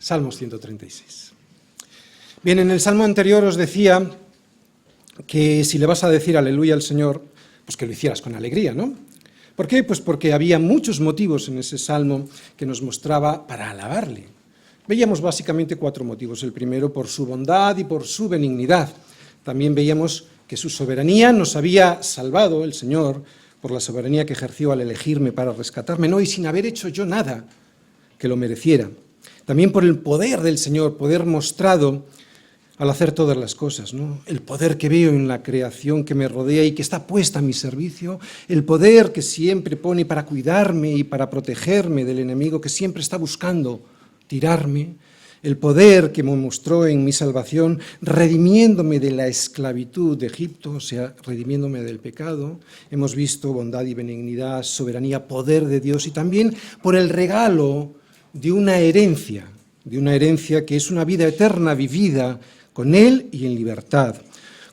Salmos 136. Bien, en el salmo anterior os decía que si le vas a decir aleluya al Señor, pues que lo hicieras con alegría, ¿no? ¿Por qué? Pues porque había muchos motivos en ese salmo que nos mostraba para alabarle. Veíamos básicamente 4 motivos. El primero, por su bondad y por su benignidad. También veíamos que su soberanía nos había salvado, el Señor, por la soberanía que ejerció al elegirme para rescatarme, no, y sin haber hecho yo nada que lo mereciera. También por el poder del Señor, poder mostrado al hacer todas las cosas, ¿no? El poder que veo en la creación que me rodea y que está puesta a mi servicio, el poder que siempre pone para cuidarme y para protegerme del enemigo que siempre está buscando tirarme, el poder que me mostró en mi salvación, redimiéndome de la esclavitud de Egipto, o sea, redimiéndome del pecado. Hemos visto bondad y benignidad, soberanía, poder de Dios, y también por el regalo de una herencia que es una vida eterna vivida con Él y en libertad.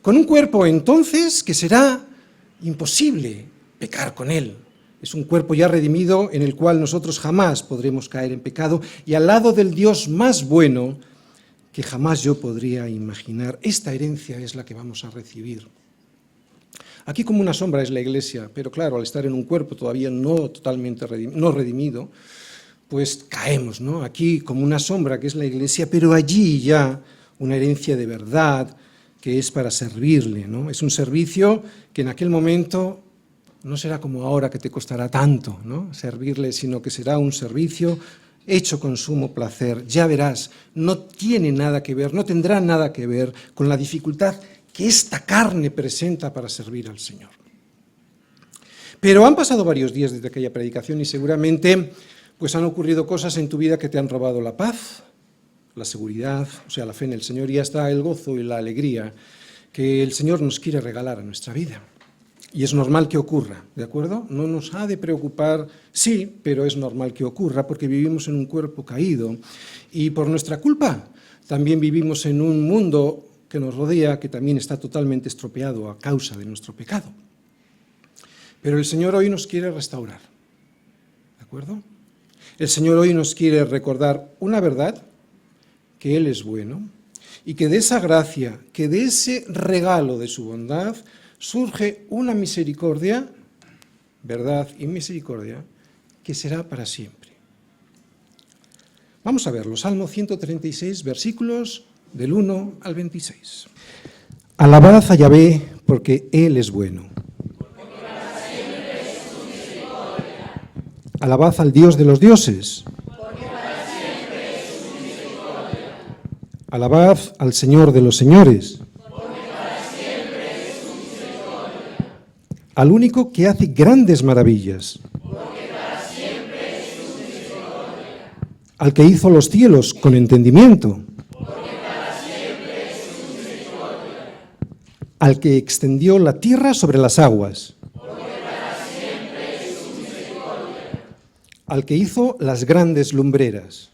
Con un cuerpo entonces que será imposible pecar con Él. Es un cuerpo ya redimido en el cual nosotros jamás podremos caer en pecado y al lado del Dios más bueno que jamás yo podría imaginar. Esta herencia es la que vamos a recibir. Aquí como una sombra es la Iglesia, pero claro, al estar en un cuerpo todavía no totalmente redimido, pues caemos, ¿no? Aquí como una sombra que es la Iglesia, pero allí ya una herencia de verdad que es para servirle, ¿no? Es un servicio que en aquel momento no será como ahora que te costará tanto, ¿no? Servirle, sino que será un servicio hecho con sumo placer. Ya verás, no tiene nada que ver, no tendrá nada que ver con la dificultad que esta carne presenta para servir al Señor. Pero han pasado varios días desde aquella predicación y seguramente pues han ocurrido cosas en tu vida que te han robado la paz, la seguridad, o sea, la fe en el Señor y hasta el gozo y la alegría que el Señor nos quiere regalar a nuestra vida. Y es normal que ocurra, ¿de acuerdo? No nos ha de preocupar, sí, pero es normal que ocurra porque vivimos en un cuerpo caído y por nuestra culpa también vivimos en un mundo que nos rodea que también está totalmente estropeado a causa de nuestro pecado. Pero el Señor hoy nos quiere restaurar, ¿de acuerdo? El Señor hoy nos quiere recordar una verdad, que Él es bueno, y que de esa gracia, que de ese regalo de su bondad, surge una misericordia, verdad y misericordia, que será para siempre. Vamos a verlo, Salmo 136, versículos del 1 al 26. Alabad a Yahvé, porque Él es bueno. Alabad al Dios de los dioses. Alabad al Señor de los señores. Al único que hace grandes maravillas. Al que hizo los cielos con entendimiento. Al que extendió la tierra sobre las aguas. Al que hizo las grandes lumbreras.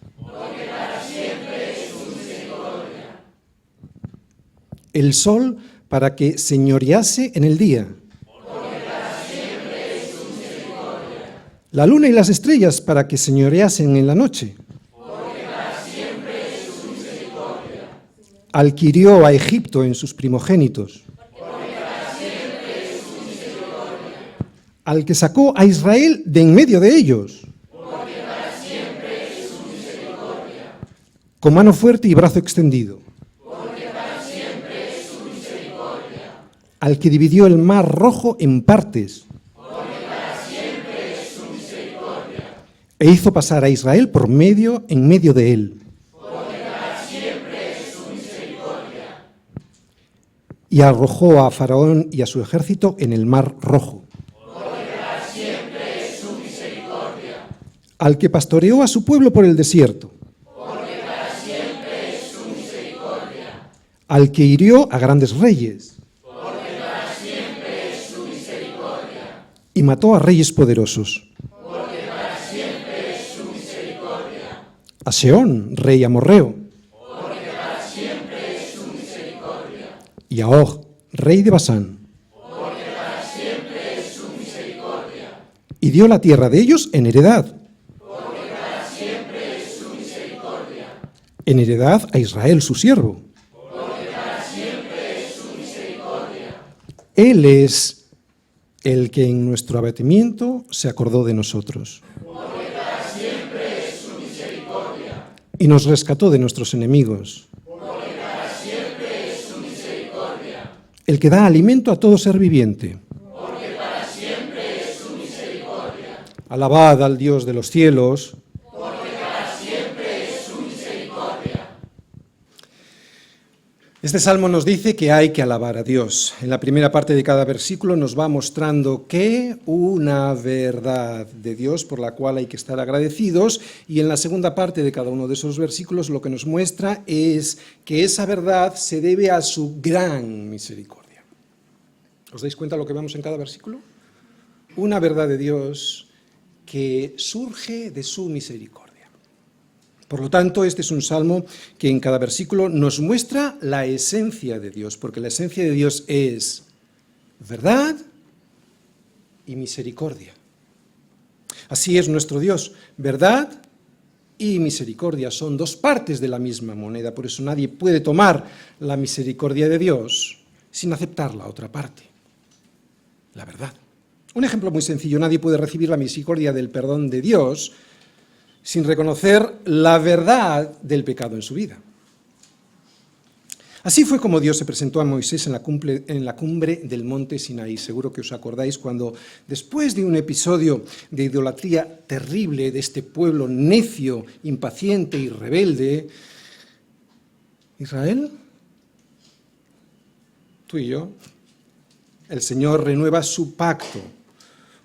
El sol para que señorease en el día. La luna y las estrellas para que señoreasen en la noche. Al que hirió a Egipto en sus primogénitos. Al que sacó a Israel de en medio de ellos. Con mano fuerte y brazo extendido. Al que dividió el mar rojo en partes. E hizo pasar a Israel en medio de él. Y arrojó a Faraón y a su ejército en el mar rojo. Al que pastoreó a su pueblo por el desierto. Al que hirió a grandes reyes. Y mató a reyes poderosos. A Sehón, rey amorreo. Y a Og, rey de Basán. Y dio la tierra de ellos en heredad. en heredad a Israel, su siervo. Porque para siempre es su misericordia. Él es el que en nuestro abatimiento se acordó de nosotros. Porque para siempre es su misericordia. Y nos rescató de nuestros enemigos. Porque para siempre es su misericordia. El que da alimento a todo ser viviente. Porque para siempre es su misericordia. Alabad al Dios de los cielos. Porque para siempre es su misericordia. Este salmo nos dice que hay que alabar a Dios. En la primera parte de cada versículo nos va mostrando que una verdad de Dios por la cual hay que estar agradecidos, y en la segunda parte de cada uno de esos versículos lo que nos muestra es que esa verdad se debe a su gran misericordia. ¿Os dais cuenta de lo que vemos en cada versículo? Una verdad de Dios que surge de su misericordia. Por lo tanto, este es un salmo que en cada versículo nos muestra la esencia de Dios, porque la esencia de Dios es verdad y misericordia. Así es nuestro Dios, verdad y misericordia son dos partes de la misma moneda, por eso nadie puede tomar la misericordia de Dios sin aceptar la otra parte, la verdad. Un ejemplo muy sencillo, nadie puede recibir la misericordia del perdón de Dios sin reconocer la verdad del pecado en su vida. Así fue como Dios se presentó a Moisés en la cumbre del monte Sinaí. Seguro que os acordáis cuando, después de un episodio de idolatría terrible de este pueblo necio, impaciente y rebelde, Israel, tú y yo, el Señor renueva su pacto.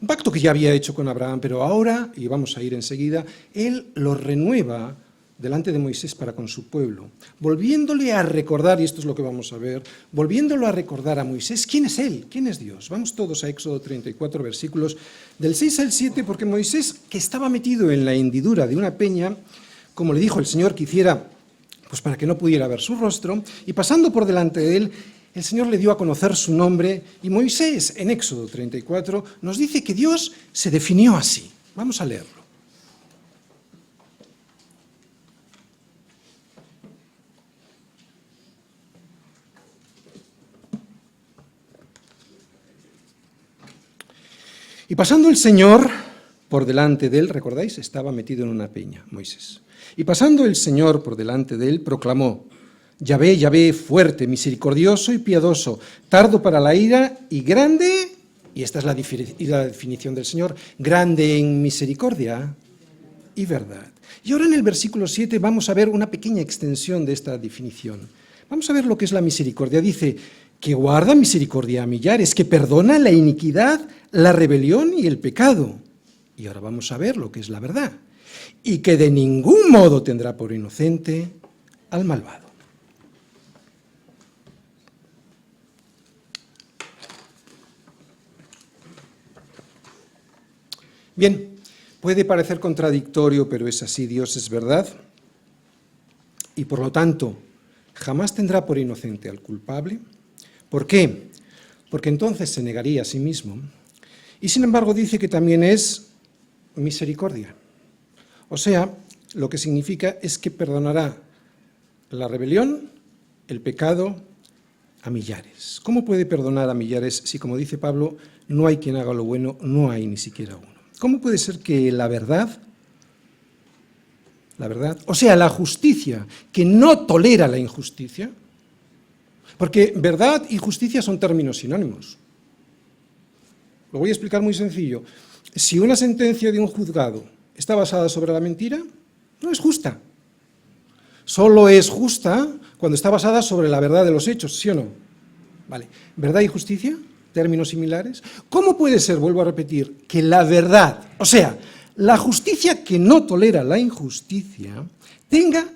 Un pacto que ya había hecho con Abraham, pero ahora, y vamos a ir enseguida, Él lo renueva delante de Moisés para con su pueblo, volviéndole a recordar, y esto es lo que vamos a ver, volviéndolo a recordar a Moisés, ¿quién es Él? ¿Quién es Dios? Vamos todos a Éxodo 34, versículos del 6 al 7, porque Moisés, que estaba metido en la hendidura de una peña, como le dijo el Señor que hiciera, pues para que no pudiera ver su rostro, y pasando por delante de él, el Señor le dio a conocer su nombre, y Moisés, en Éxodo 34, nos dice que Dios se definió así. Vamos a leerlo. Y pasando el Señor por delante de él, ¿recordáis? Estaba metido en una peña, Moisés. Y pasando el Señor por delante de él, proclamó: Yahvé, Yahvé, fuerte, misericordioso y piadoso, tardo para la ira y grande, y esta es la definición del Señor, grande en misericordia y verdad. Y ahora en el versículo 7 vamos a ver una pequeña extensión de esta definición. Vamos a ver lo que es la misericordia. Dice que guarda misericordia a millares, que perdona la iniquidad, la rebelión y el pecado. Y ahora vamos a ver lo que es la verdad. Y que de ningún modo tendrá por inocente al malvado. Bien, puede parecer contradictorio, pero es así, Dios es verdad, y por lo tanto, jamás tendrá por inocente al culpable. ¿Por qué? Porque entonces se negaría a sí mismo, y sin embargo dice que también es misericordia. O sea, lo que significa es que perdonará la rebelión, el pecado, a millares. ¿Cómo puede perdonar a millares si, como dice Pablo, no hay quien haga lo bueno, no hay ni siquiera uno? ¿Cómo puede ser que la verdad, o sea, la justicia, que no tolera la injusticia, porque verdad y justicia son términos sinónimos. Lo voy a explicar muy sencillo. Si una sentencia de un juzgado está basada sobre la mentira, no es justa. Solo es justa cuando está basada sobre la verdad de los hechos, ¿sí o no? Vale. ¿Verdad y justicia? Términos similares. ¿Cómo puede ser, vuelvo a repetir, que la verdad, o sea, la justicia que no tolera la injusticia, tenga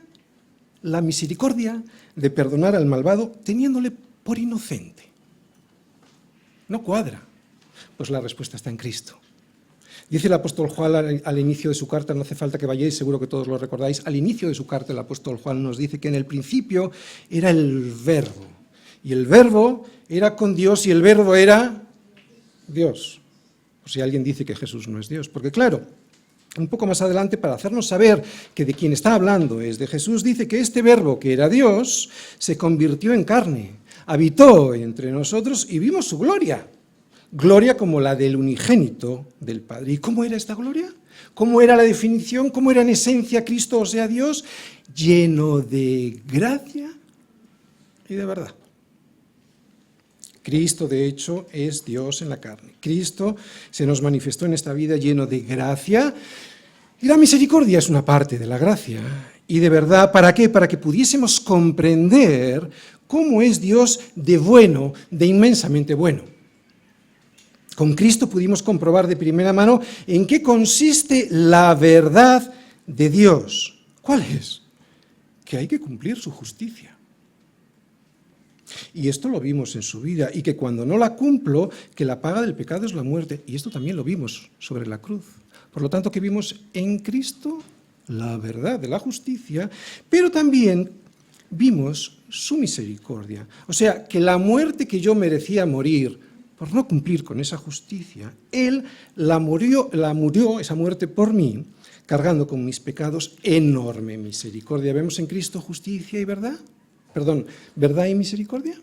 la misericordia de perdonar al malvado teniéndole por inocente? No cuadra. Pues la respuesta está en Cristo. Dice el apóstol Juan al inicio de su carta, no hace falta que vayáis, seguro que todos lo recordáis, al inicio de su carta el apóstol Juan nos dice que en el principio era el Verbo, y el Verbo era con Dios y el Verbo era Dios. O si alguien dice que Jesús no es Dios, porque claro, un poco más adelante, para hacernos saber que de quien está hablando es de Jesús, dice que este verbo, que era Dios, se convirtió en carne, habitó entre nosotros y vimos su gloria. Gloria como la del unigénito del Padre. ¿Y cómo era esta gloria? ¿Cómo era la definición? ¿Cómo era en esencia Cristo, o sea, Dios? Lleno de gracia y de verdad. Cristo, de hecho, es Dios en la carne. Cristo se nos manifestó en esta vida lleno de gracia, y la misericordia es una parte de la gracia. Y de verdad, ¿para qué? Para que pudiésemos comprender cómo es Dios de bueno, de inmensamente bueno. Con Cristo pudimos comprobar de primera mano en qué consiste la verdad de Dios. ¿Cuál es? Que hay que cumplir su justicia. Y esto lo vimos en su vida, y que cuando no la cumplo, que la paga del pecado es la muerte. Y esto también lo vimos sobre la cruz. Por lo tanto, que vimos en Cristo la verdad de la justicia, pero también vimos su misericordia. O sea, que la muerte que yo merecía morir por no cumplir con esa justicia, Él la murió esa muerte por mí, cargando con mis pecados enorme misericordia. ¿Vemos en Cristo justicia y verdad? Perdón, ¿verdad y misericordia?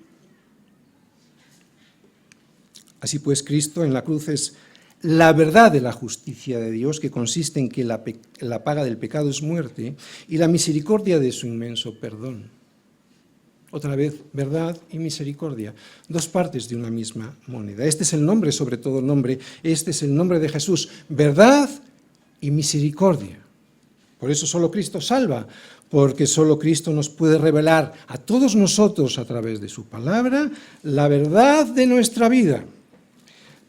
Así pues, Cristo en la cruz es la verdad de la justicia de Dios, que consiste en que la paga del pecado es muerte, y la misericordia de su inmenso perdón. Otra vez, verdad y misericordia, dos partes de una misma moneda. Este es el nombre, sobre todo el nombre, este es el nombre de Jesús, verdad y misericordia. Por eso solo Cristo salva, porque solo Cristo nos puede revelar a todos nosotros a través de su palabra la verdad de nuestra vida,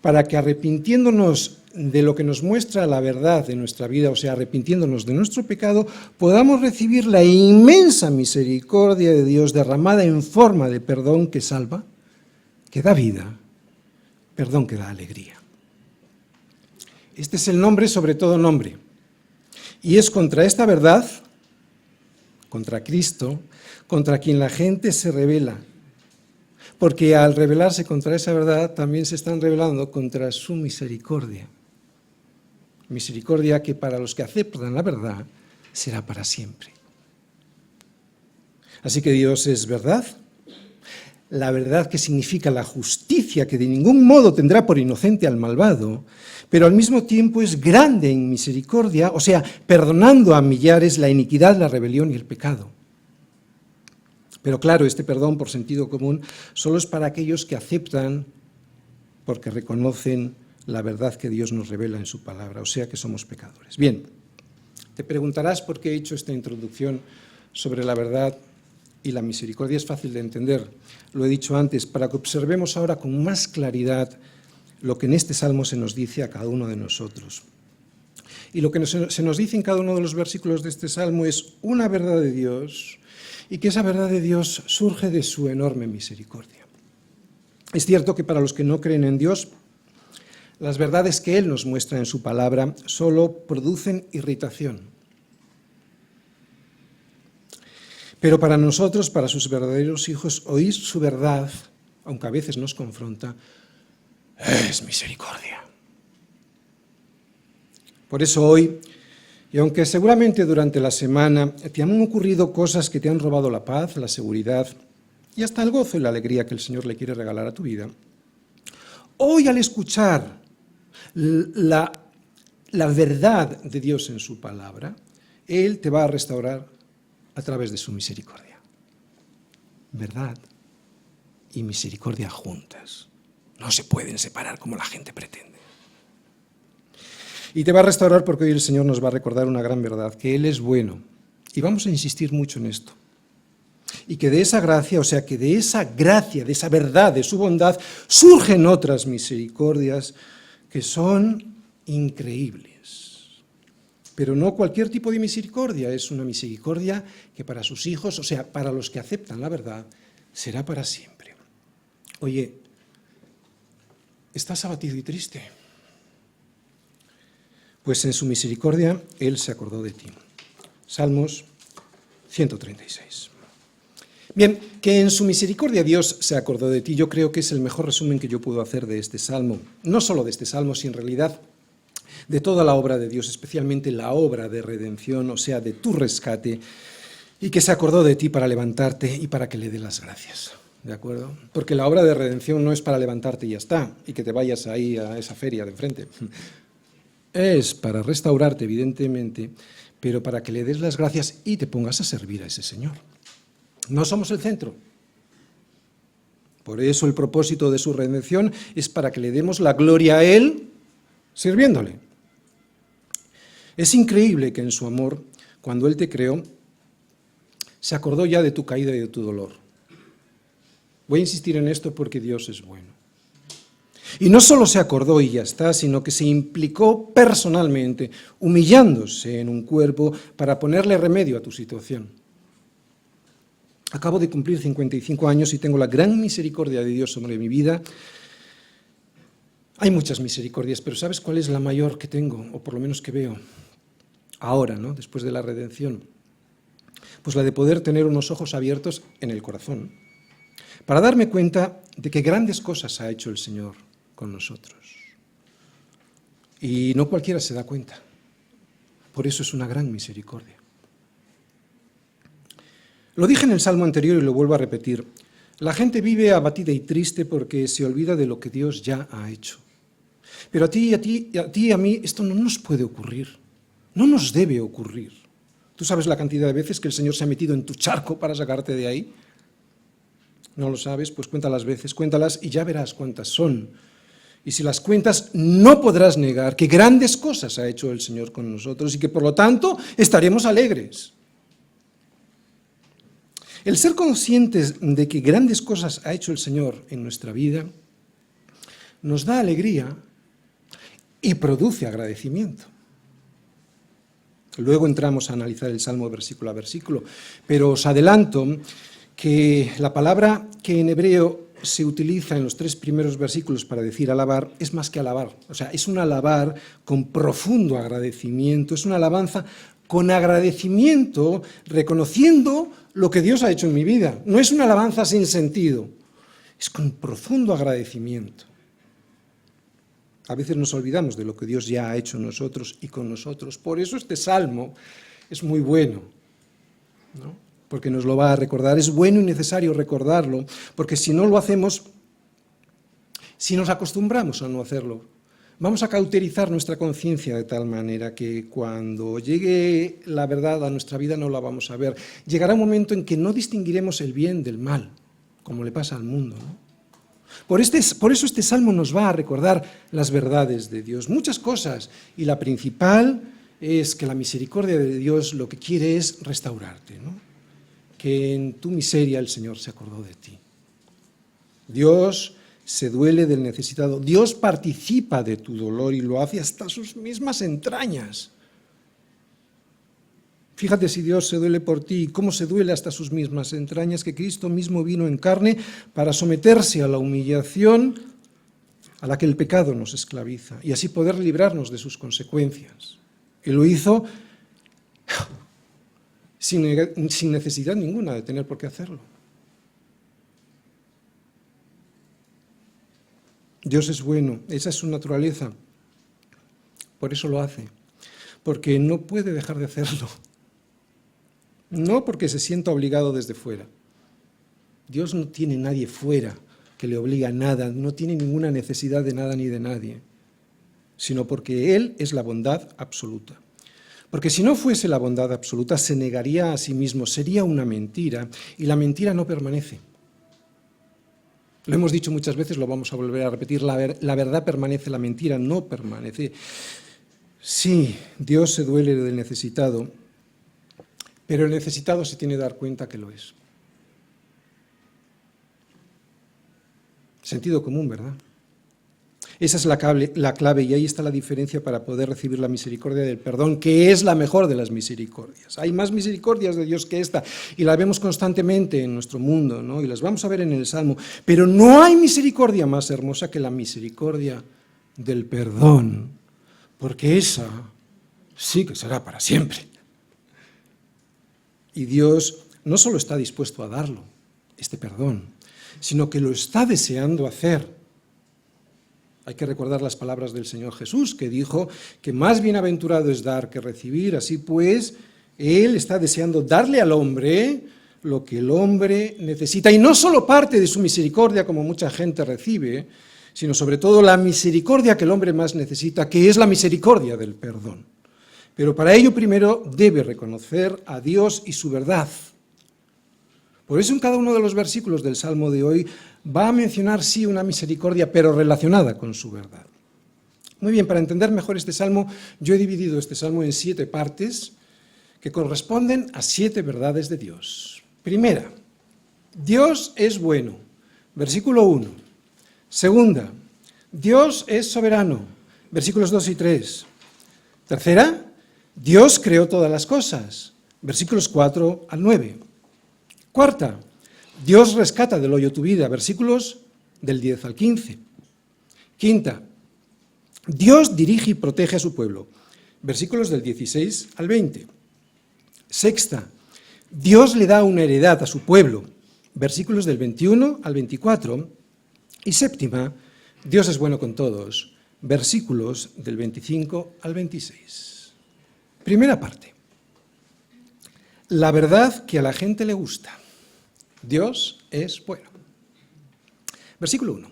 para que arrepintiéndonos de lo que nos muestra la verdad de nuestra vida, o sea, arrepintiéndonos de nuestro pecado, podamos recibir la inmensa misericordia de Dios derramada en forma de perdón que salva, que da vida, perdón que da alegría. Este es el nombre sobre todo nombre. Y es contra esta verdad, contra Cristo, contra quien la gente se rebela. Porque al rebelarse contra esa verdad, también se están rebelando contra su misericordia. Misericordia que para los que aceptan la verdad será para siempre. Así que Dios es verdad. La verdad que significa la justicia, que de ningún modo tendrá por inocente al malvado, pero al mismo tiempo es grande en misericordia, o sea, perdonando a millares la iniquidad, la rebelión y el pecado. Pero claro, este perdón por sentido común solo es para aquellos que aceptan porque reconocen la verdad que Dios nos revela en su palabra, o sea que somos pecadores. Bien, te preguntarás por qué he hecho esta introducción sobre la verdad y la misericordia. Es fácil de entender, lo he dicho antes, para que observemos ahora con más claridad lo que en este salmo se nos dice a cada uno de nosotros. Y lo que se nos dice en cada uno de los versículos de este salmo es una verdad de Dios, y que esa verdad de Dios surge de su enorme misericordia. Es cierto que para los que no creen en Dios, las verdades que Él nos muestra en su palabra solo producen irritación. Pero para nosotros, para sus verdaderos hijos, oír su verdad, aunque a veces nos confronta, es misericordia. Por eso hoy, y aunque seguramente durante la semana te han ocurrido cosas que te han robado la paz, la seguridad y hasta el gozo y la alegría que el Señor le quiere regalar a tu vida, hoy al escuchar la verdad de Dios en su palabra, Él te va a restaurar a través de su misericordia. Verdad y misericordia juntas. No se pueden separar como la gente pretende. Y te va a restaurar porque hoy el Señor nos va a recordar una gran verdad, que Él es bueno. Y vamos a insistir mucho en esto. Y que de esa gracia, o sea, que de esa gracia, de esa verdad, de su bondad, surgen otras misericordias que son increíbles. Pero no cualquier tipo de misericordia, es una misericordia que para sus hijos, o sea, para los que aceptan la verdad, será para siempre. Oye, ¿estás abatido y triste? Pues en su misericordia Él se acordó de ti. Salmos 136. Bien, que en su misericordia Dios se acordó de ti, yo creo que es el mejor resumen que yo puedo hacer de este salmo. No solo de este salmo, sino en realidad de toda la obra de Dios, especialmente la obra de redención, o sea, de tu rescate, y que se acordó de ti para levantarte y para que le dé las gracias. ¿De acuerdo? Porque la obra de redención no es para levantarte y ya está, y que te vayas ahí a esa feria de enfrente. Es para restaurarte, evidentemente, pero para que le des las gracias y te pongas a servir a ese Señor. No somos el centro. Por eso el propósito de su redención es para que le demos la gloria a Él sirviéndole. Es increíble que en su amor, cuando Él te creó, se acordó ya de tu caída y de tu dolor. Voy a insistir en esto porque Dios es bueno. Y no solo se acordó y ya está, sino que se implicó personalmente, humillándose en un cuerpo para ponerle remedio a tu situación. Acabo de cumplir 55 años y tengo la gran misericordia de Dios sobre mi vida. Hay muchas misericordias, pero ¿sabes cuál es la mayor que tengo, o por lo menos que veo ahora, ¿no? Después de la redención? Pues la de poder tener unos ojos abiertos en el corazón, para darme cuenta de que grandes cosas ha hecho el Señor con nosotros. Y no cualquiera se da cuenta. Por eso es una gran misericordia. Lo dije en el Salmo anterior y lo vuelvo a repetir. La gente vive abatida y triste porque se olvida de lo que Dios ya ha hecho. Pero a ti y a mí esto no nos puede ocurrir. No nos debe ocurrir. ¿Tú sabes la cantidad de veces que el Señor se ha metido en tu charco para sacarte de ahí? ¿No lo sabes? Pues cuéntalas veces, cuéntalas y ya verás cuántas son. Y si las cuentas, no podrás negar que grandes cosas ha hecho el Señor con nosotros y que por lo tanto estaremos alegres. El ser conscientes de que grandes cosas ha hecho el Señor en nuestra vida nos da alegría y produce agradecimiento. Luego entramos a analizar el Salmo versículo a versículo, pero os adelanto que la palabra que en hebreo se utiliza en los 3 primeros versículos para decir alabar es más que alabar, o sea, es un alabar con profundo agradecimiento, es una alabanza con agradecimiento, reconociendo lo que Dios ha hecho en mi vida. No es una alabanza sin sentido, es con profundo agradecimiento. A veces nos olvidamos de lo que Dios ya ha hecho en nosotros y con nosotros. Por eso este salmo es muy bueno, ¿no? Porque nos lo va a recordar. Es bueno y necesario recordarlo, porque si no lo hacemos, si nos acostumbramos a no hacerlo, vamos a cauterizar nuestra conciencia de tal manera que cuando llegue la verdad a nuestra vida no la vamos a ver. Llegará un momento en que no distinguiremos el bien del mal, como le pasa al mundo, ¿no? Por eso este salmo nos va a recordar las verdades de Dios, muchas cosas, y la principal es que la misericordia de Dios lo que quiere es restaurarte, ¿no? Que en tu miseria el Señor se acordó de ti. Dios se duele del necesitado, Dios participa de tu dolor y lo hace hasta sus mismas entrañas. Fíjate si Dios se duele por ti, cómo se duele hasta sus mismas entrañas, que Cristo mismo vino en carne para someterse a la humillación a la que el pecado nos esclaviza y así poder librarnos de sus consecuencias. Y lo hizo sin necesidad ninguna de tener por qué hacerlo. Dios es bueno, esa es su naturaleza, por eso lo hace, porque no puede dejar de hacerlo. No porque se sienta obligado desde fuera. Dios no tiene nadie fuera que le obligue a nada, no tiene ninguna necesidad de nada ni de nadie, sino porque Él es la bondad absoluta. Porque si no fuese la bondad absoluta, se negaría a sí mismo, sería una mentira, y la mentira no permanece. Lo hemos dicho muchas veces, lo vamos a volver a repetir, la verdad permanece, la mentira no permanece. Sí, Dios se duele del necesitado, pero el necesitado se tiene que dar cuenta que lo es. Sentido común, ¿verdad? Esa es la clave y ahí está la diferencia para poder recibir la misericordia del perdón, que es la mejor de las misericordias. Hay más misericordias de Dios que esta y la vemos constantemente en nuestro mundo, ¿no? Y las vamos a ver en el Salmo. Pero no hay misericordia más hermosa que la misericordia del perdón, porque esa sí que será para siempre. Y Dios no solo está dispuesto a darlo, este perdón, sino que lo está deseando hacer. Hay que recordar las palabras del Señor Jesús, que dijo que más bienaventurado es dar que recibir. Así pues, Él está deseando darle al hombre lo que el hombre necesita, y no solo parte de su misericordia, como mucha gente recibe, sino sobre todo la misericordia que el hombre más necesita, que es la misericordia del perdón. Pero para ello primero debe reconocer a Dios y su verdad. Por eso en cada uno de los versículos del Salmo de hoy va a mencionar sí una misericordia, pero relacionada con su verdad. Muy bien, para entender mejor este Salmo, yo he dividido este Salmo en 7 partes que corresponden a 7 verdades de Dios. Primera, Dios es bueno, versículo 1. Segunda, Dios es soberano, versículos 2 y 3. Tercera, Dios creó todas las cosas, versículos 4 al 9. Cuarta, Dios rescata del hoyo tu vida, versículos del 10 al 15. Quinta, Dios dirige y protege a su pueblo, versículos del 16 al 20. Sexta, Dios le da una heredad a su pueblo, versículos del 21 al 24. Y séptima, Dios es bueno con todos, versículos del 25 al 26. Primera parte, la verdad que a la gente le gusta. Dios es bueno. Versículo 1.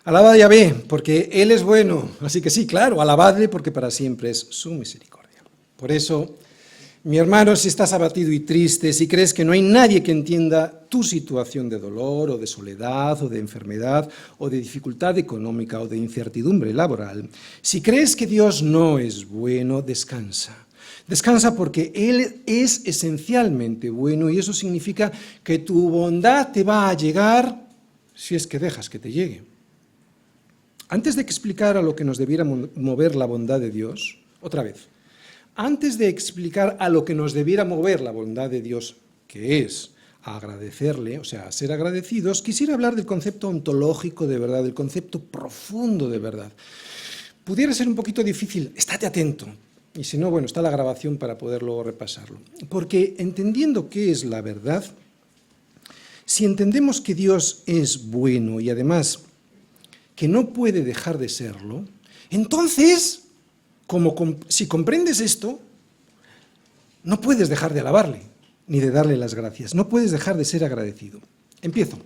Alabad a Yahvé, porque Él es bueno. Así que sí, claro, alabadle porque para siempre es su misericordia. Por eso, mi hermano, si estás abatido y triste, si crees que no hay nadie que entienda tu situación de dolor o de soledad o de enfermedad o de dificultad económica o de incertidumbre laboral, si crees que Dios no es bueno, descansa. Descansa porque Él es esencialmente bueno y eso significa que tu bondad te va a llegar si es que dejas que te llegue. Antes de explicar a lo que nos debiera mover la bondad de Dios, otra vez, antes de explicar a lo que nos debiera mover la bondad de Dios, que es a agradecerle, o sea, a ser agradecidos, quisiera hablar del concepto ontológico de verdad, del concepto profundo de verdad. Pudiera ser un poquito difícil, estate atento. Y si no, bueno, está la grabación para poder luego repasarlo. Porque entendiendo qué es la verdad, si entendemos que Dios es bueno y además que no puede dejar de serlo, entonces, si comprendes esto, no puedes dejar de alabarle, ni de darle las gracias, no puedes dejar de ser agradecido. Empiezo.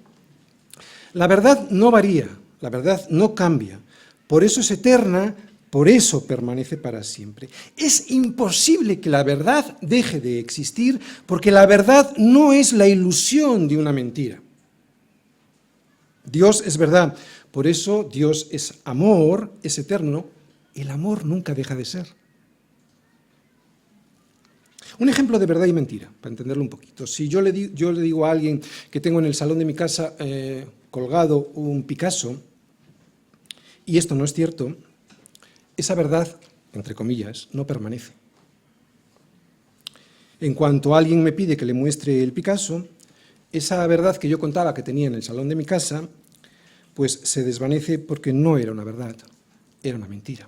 La verdad no varía, la verdad no cambia, por eso es eterna, por eso permanece para siempre. Es imposible que la verdad deje de existir, porque la verdad no es la ilusión de una mentira. Dios es verdad, por eso Dios es amor, es eterno, el amor nunca deja de ser. Un ejemplo de verdad y mentira, para entenderlo un poquito. Si yo le digo a alguien que tengo en el salón de mi casa colgado un Picasso, y esto no es cierto, esa verdad, entre comillas, no permanece. En cuanto alguien me pide que le muestre el Picasso, esa verdad que yo contaba que tenía en el salón de mi casa, pues se desvanece porque no era una verdad, era una mentira.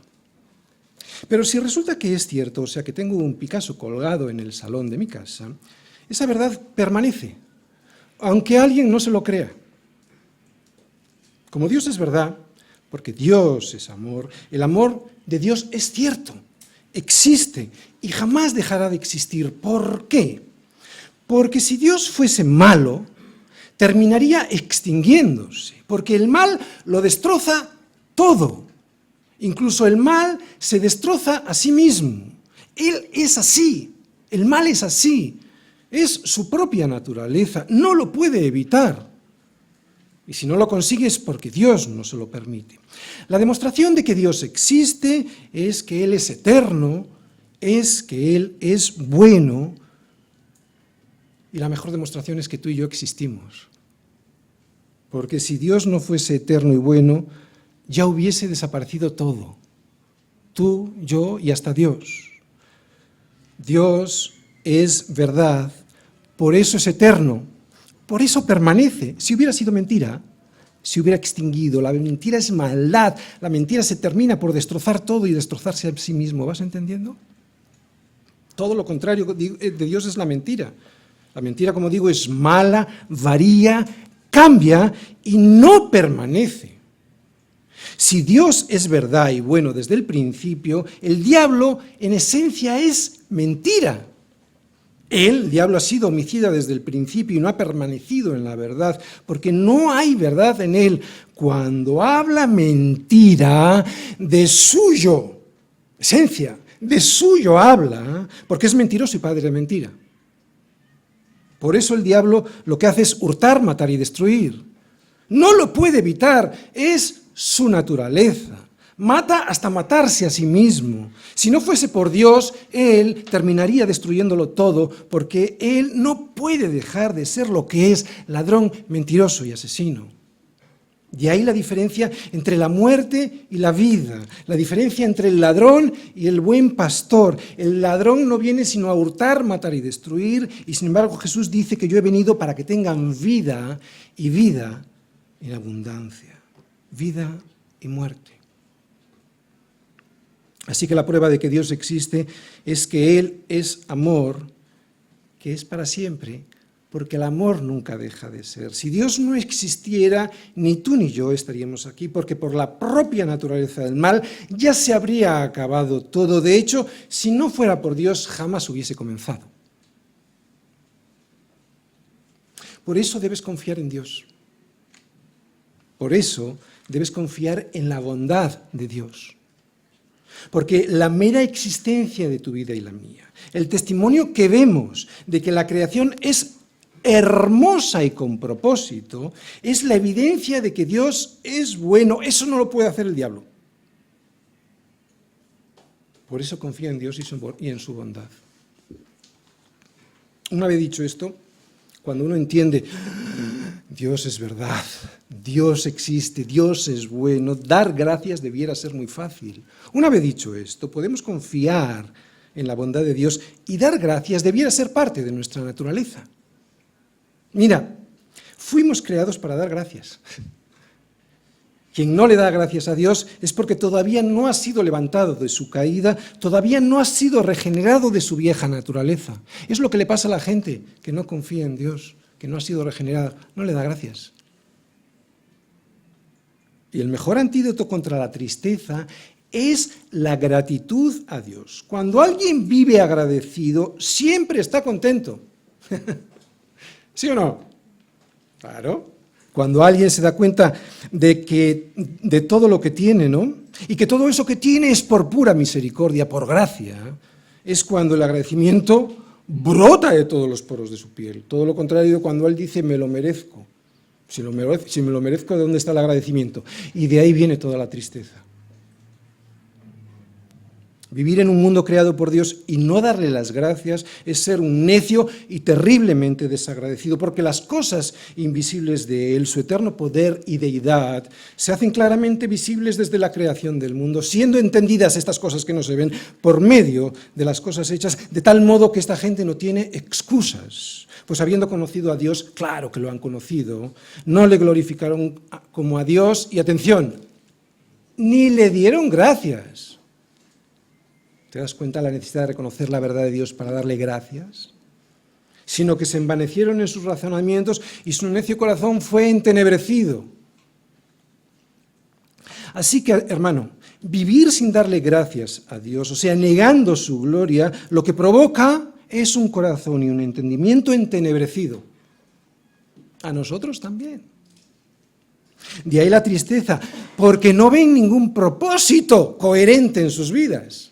Pero si resulta que es cierto, o sea que tengo un Picasso colgado en el salón de mi casa, esa verdad permanece, aunque alguien no se lo crea. Como Dios es verdad, porque Dios es amor, el amor de Dios es cierto, existe y jamás dejará de existir. ¿Por qué? Porque si Dios fuese malo, terminaría extinguiéndose, porque el mal lo destroza todo. Incluso el mal se destroza a sí mismo. Él es así, el mal es así, es su propia naturaleza, no lo puede evitar. Y si no lo consigue es porque Dios no se lo permite. La demostración de que Dios existe es que Él es eterno, es que Él es bueno, y la mejor demostración es que tú y yo existimos. Porque si Dios no fuese eterno y bueno, ya hubiese desaparecido todo. Tú, yo y hasta Dios. Dios es verdad, por eso es eterno, por eso permanece. Si hubiera sido mentira, se hubiera extinguido. La mentira es maldad, la mentira se termina por destrozar todo y destrozarse a sí mismo. ¿Vas entendiendo? Todo lo contrario de Dios es la mentira. La mentira, como digo, es mala, varía, cambia y no permanece. Si Dios es verdad y bueno desde el principio, el diablo en esencia es mentira. El diablo ha sido homicida desde el principio y no ha permanecido en la verdad, porque no hay verdad en él. Cuando habla mentira, de suyo, esencia, de suyo habla, porque es mentiroso y padre de mentira. Por eso el diablo lo que hace es hurtar, matar y destruir. No lo puede evitar, es su naturaleza. Mata hasta matarse a sí mismo. Si no fuese por Dios, él terminaría destruyéndolo todo, porque él no puede dejar de ser lo que es, ladrón, mentiroso y asesino. De ahí la diferencia entre la muerte y la vida, la diferencia entre el ladrón y el buen pastor. El ladrón no viene sino a hurtar, matar y destruir, y sin embargo Jesús dice que yo he venido para que tengan vida y vida en abundancia, vida y muerte. Así que la prueba de que Dios existe es que Él es amor, que es para siempre, porque el amor nunca deja de ser. Si Dios no existiera, ni tú ni yo estaríamos aquí, porque por la propia naturaleza del mal ya se habría acabado todo. De hecho, si no fuera por Dios, jamás hubiese comenzado. Por eso debes confiar en Dios. Por eso debes confiar en la bondad de Dios. Porque la mera existencia de tu vida y la mía, el testimonio que vemos de que la creación es hermosa y con propósito, es la evidencia de que Dios es bueno. Eso no lo puede hacer el diablo. Por eso confía en Dios y en su bondad. Una vez dicho esto, cuando uno entiende, Dios es verdad, Dios existe, Dios es bueno, dar gracias debiera ser muy fácil. Una vez dicho esto, podemos confiar en la bondad de Dios y dar gracias debiera ser parte de nuestra naturaleza. Mira, fuimos creados para dar gracias. Quien no le da gracias a Dios es porque todavía no ha sido levantado de su caída, todavía no ha sido regenerado de su vieja naturaleza. Es lo que le pasa a la gente que no confía en Dios, que no ha sido regenerada, no le da gracias. Y el mejor antídoto contra la tristeza es la gratitud a Dios. Cuando alguien vive agradecido, siempre está contento. ¿Sí o no? Claro. Cuando alguien se da cuenta de todo lo que tiene, ¿no? Y que todo eso que tiene es por pura misericordia, por gracia, es cuando el agradecimiento brota de todos los poros de su piel. Todo lo contrario cuando él dice, me lo merezco. Si me lo merezco, ¿de dónde está el agradecimiento? Y de ahí viene toda la tristeza. Vivir en un mundo creado por Dios y no darle las gracias es ser un necio y terriblemente desagradecido, porque las cosas invisibles de Él, su eterno poder y deidad, se hacen claramente visibles desde la creación del mundo, siendo entendidas estas cosas que no se ven por medio de las cosas hechas, de tal modo que esta gente no tiene excusas. Pues habiendo conocido a Dios, claro que lo han conocido, no le glorificaron como a Dios y, atención, ni le dieron gracias. ¿Te das cuenta de la necesidad de reconocer la verdad de Dios para darle gracias? Sino que se envanecieron en sus razonamientos y su necio corazón fue entenebrecido. Así que, hermano, vivir sin darle gracias a Dios, o sea, negando su gloria, lo que provoca es un corazón y un entendimiento entenebrecido. A nosotros también. De ahí la tristeza, porque no ven ningún propósito coherente en sus vidas.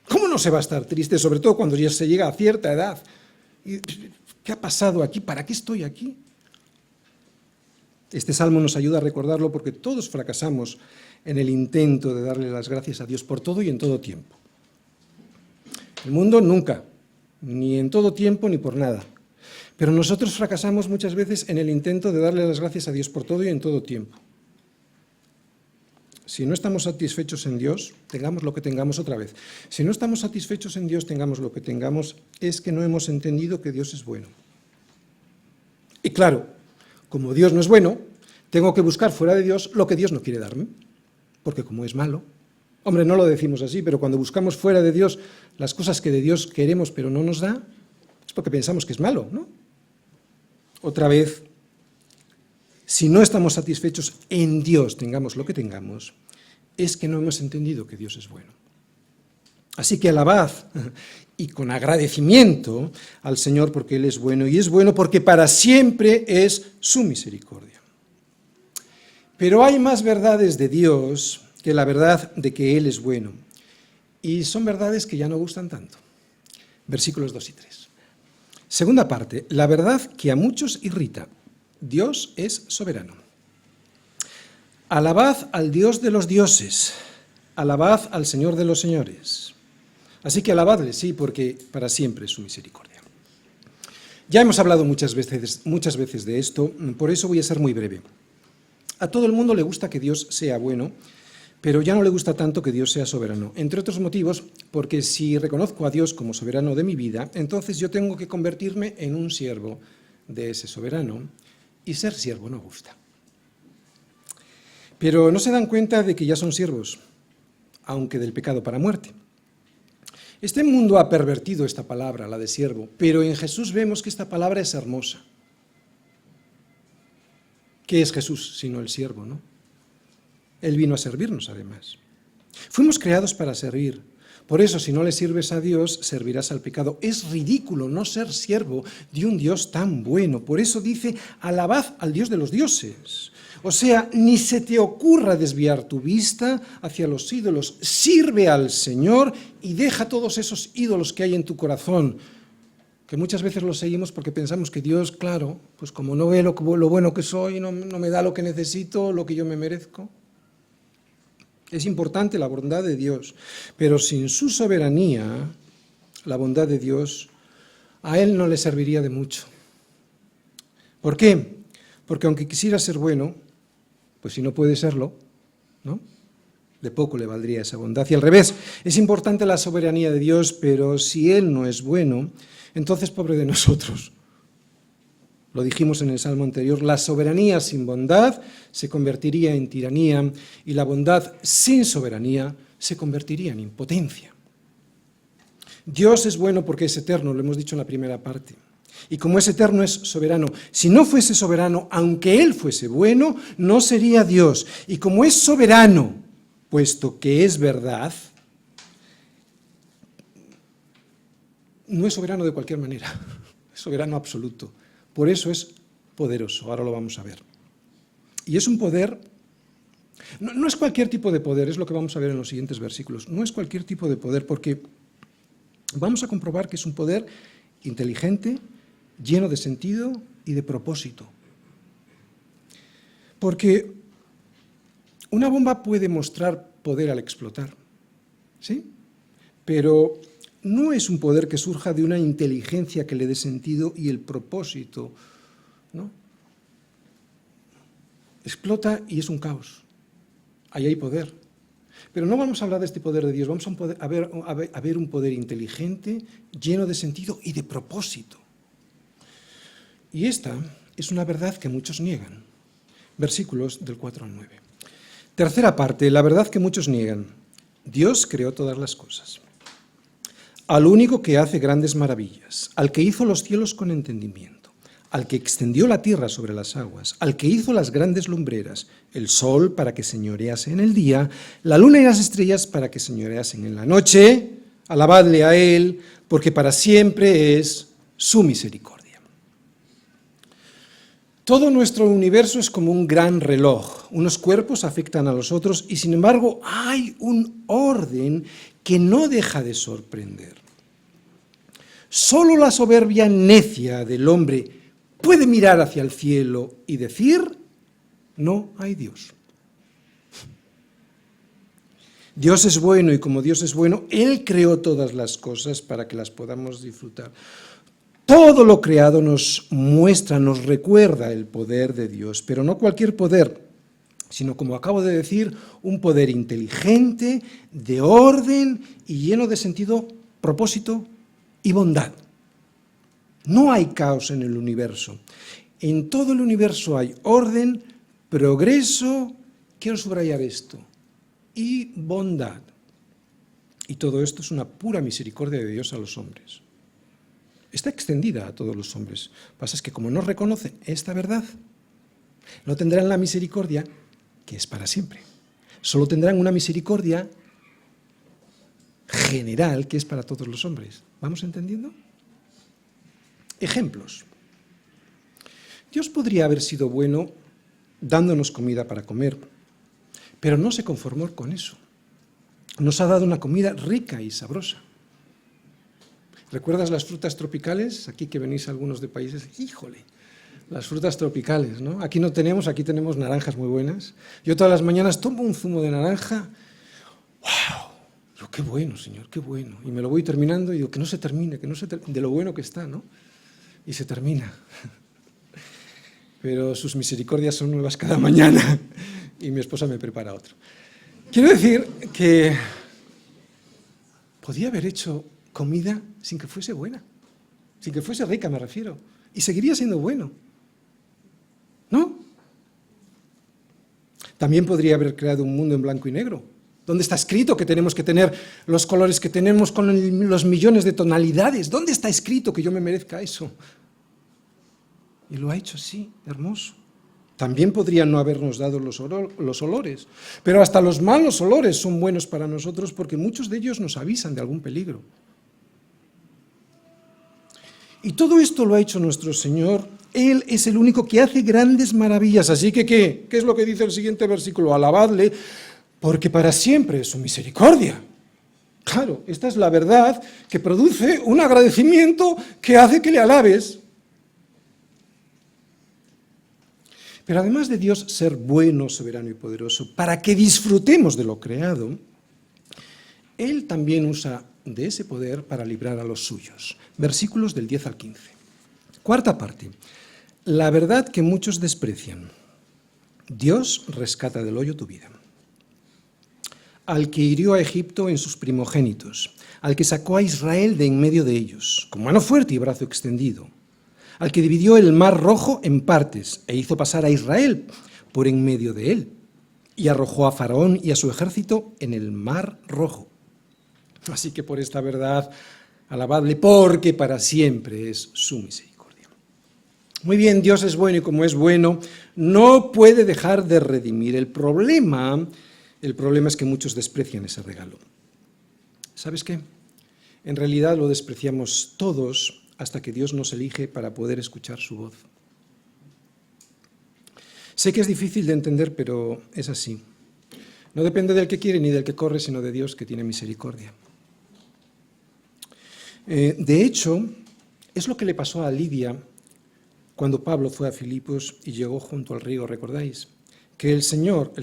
¿Cómo no se va a estar triste, sobre todo cuando ya se llega a cierta edad? ¿Qué ha pasado aquí? ¿Para qué estoy aquí? Este salmo nos ayuda a recordarlo porque todos fracasamos en el intento de darle las gracias a Dios por todo y en todo tiempo. El mundo nunca, ni en todo tiempo ni por nada. Pero nosotros fracasamos muchas veces en el intento de darle las gracias a Dios por todo y en todo tiempo. Si no estamos satisfechos en Dios, tengamos lo que tengamos otra vez. Si no estamos satisfechos en Dios, tengamos lo que tengamos, es que no hemos entendido que Dios es bueno. Y claro, como Dios no es bueno, tengo que buscar fuera de Dios lo que Dios no quiere darme, porque como es malo, hombre, no lo decimos así, pero cuando buscamos fuera de Dios las cosas que de Dios queremos pero no nos da, es porque pensamos que es malo, ¿no? Otra vez, si no estamos satisfechos en Dios, tengamos lo que tengamos, es que no hemos entendido que Dios es bueno. Así que alabad y con agradecimiento al Señor porque Él es bueno, y es bueno porque para siempre es su misericordia. Pero hay más verdades de Dios que la verdad de que Él es bueno, y son verdades que ya no gustan tanto. Versículos 2 y 3. Segunda parte, la verdad que a muchos irrita. Dios es soberano. Alabad al Dios de los dioses, alabad al Señor de los señores. Así que alabadle, sí, porque para siempre es su misericordia. Ya hemos hablado muchas veces de esto, por eso voy a ser muy breve. A todo el mundo le gusta que Dios sea bueno, pero ya no le gusta tanto que Dios sea soberano. Entre otros motivos, porque si reconozco a Dios como soberano de mi vida, entonces yo tengo que convertirme en un siervo de ese soberano, y ser siervo no gusta. Pero no se dan cuenta de que ya son siervos, aunque del pecado para muerte. Este mundo ha pervertido esta palabra, la de siervo, pero en Jesús vemos que esta palabra es hermosa. ¿Qué es Jesús sino el siervo, no? Él vino a servirnos, además. Fuimos creados para servir. Por eso, si no le sirves a Dios, servirás al pecado. Es ridículo no ser siervo de un Dios tan bueno. Por eso dice, alabad al Dios de los dioses. O sea, ni se te ocurra desviar tu vista hacia los ídolos. Sirve al Señor y deja todos esos ídolos que hay en tu corazón, que muchas veces los seguimos porque pensamos que Dios, claro, pues como no ve lo bueno que soy, no me da lo que necesito, lo que yo me merezco. Es importante la bondad de Dios, pero sin su soberanía, la bondad de Dios, a Él no le serviría de mucho. ¿Por qué? Porque aunque quisiera ser bueno, pues si no puede serlo, ¿no? De poco le valdría esa bondad. Y al revés, es importante la soberanía de Dios, pero si Él no es bueno, entonces pobre de nosotros. Lo dijimos en el Salmo anterior, la soberanía sin bondad se convertiría en tiranía y la bondad sin soberanía se convertiría en impotencia. Dios es bueno porque es eterno, lo hemos dicho en la primera parte. Y como es eterno, es soberano. Si no fuese soberano, aunque Él fuese bueno, no sería Dios. Y como es soberano, puesto que es verdad, no es soberano de cualquier manera, es soberano absoluto. Por eso es poderoso, ahora lo vamos a ver. Y es un poder, no es cualquier tipo de poder, es lo que vamos a ver en los siguientes versículos. No es cualquier tipo de poder, porque vamos a comprobar que es un poder inteligente, lleno de sentido y de propósito. Porque una bomba puede mostrar poder al explotar, ¿sí? Pero no es un poder que surja de una inteligencia que le dé sentido y el propósito, ¿no? Explota y es un caos. Ahí hay poder. Pero no vamos a hablar de este poder de Dios, vamos a ver un poder inteligente, lleno de sentido y de propósito. Y esta es una verdad que muchos niegan. Versículos del 4 al 9. Tercera parte, la verdad que muchos niegan. Dios creó todas las cosas. Al único que hace grandes maravillas, al que hizo los cielos con entendimiento, al que extendió la tierra sobre las aguas, al que hizo las grandes lumbreras, el sol para que señorease en el día, la luna y las estrellas para que señoreasen en la noche, alabadle a Él, porque para siempre es su misericordia. Todo nuestro universo es como un gran reloj. Unos cuerpos afectan a los otros y, sin embargo, hay un orden que no deja de sorprender. Solo la soberbia necia del hombre puede mirar hacia el cielo y decir, no hay Dios. Dios es bueno y como Dios es bueno, Él creó todas las cosas para que las podamos disfrutar. Todo lo creado nos muestra, nos recuerda el poder de Dios, pero no cualquier poder, sino, como acabo de decir, un poder inteligente, de orden y lleno de sentido, propósito y bondad. No hay caos en el universo. En todo el universo hay orden, progreso, quiero subrayar esto, y bondad. Y todo esto es una pura misericordia de Dios a los hombres. Está extendida a todos los hombres. Lo que pasa es que como no reconocen esta verdad, No tendrán la misericordia que es para siempre. Solo tendrán una misericordia general que es para todos los hombres. ¿Vamos entendiendo? Ejemplos. Dios podría haber sido bueno dándonos comida para comer, pero no se conformó con eso. Nos ha dado una comida rica y sabrosa. ¿Recuerdas las frutas tropicales? Aquí que venís algunos de países, ¡híjole! Las frutas tropicales, ¿no? Aquí tenemos naranjas muy buenas. Yo todas las mañanas tomo un zumo de naranja. ¡Wow! Digo, qué bueno, Señor, qué bueno. Y me lo voy terminando y digo, que no se termine, de lo bueno que está, ¿no? Y se termina. Pero sus misericordias son nuevas cada mañana y mi esposa me prepara otro. Quiero decir que podía haber hecho comida sin que fuese buena, sin que fuese rica, me refiero, y seguiría siendo bueno, ¿no? También podría haber creado un mundo en blanco y negro, donde está escrito que tenemos que tener los colores que tenemos con los millones de tonalidades. ¿Dónde está escrito que yo me merezca eso? Y lo ha hecho así, hermoso. También podría no habernos dado los olores, pero hasta los malos olores son buenos para nosotros porque muchos de ellos nos avisan de algún peligro. Y todo esto lo ha hecho nuestro Señor. Él es el único que hace grandes maravillas. Así que, ¿qué es lo que dice el siguiente versículo? Alabadle, porque para siempre es su misericordia. Claro, esta es la verdad que produce un agradecimiento que hace que le alabes. Pero además de Dios ser bueno, soberano y poderoso, para que disfrutemos de lo creado, Él también usa de ese poder para librar a los suyos. Versículos del 10 al 15. Cuarta parte. La verdad que muchos desprecian. Dios rescata del hoyo tu vida. Al que hirió a Egipto en sus primogénitos, al que sacó a Israel de en medio de ellos, con mano fuerte y brazo extendido, al que dividió el mar rojo en partes e hizo pasar a Israel por en medio de él, y arrojó a Faraón y a su ejército en el mar rojo. Así que por esta verdad, alabadle, porque para siempre es su misericordia. Muy bien, Dios es bueno y como es bueno, no puede dejar de redimir. El problema es que muchos desprecian ese regalo. ¿Sabes qué? En realidad lo despreciamos todos hasta que Dios nos elige para poder escuchar su voz. Sé que es difícil de entender, pero es así. No depende del que quiere ni del que corre, sino de Dios que tiene misericordia. De hecho, es lo que le pasó a Lidia cuando Pablo fue a Filipos y llegó junto al río, ¿recordáis? Que el Señor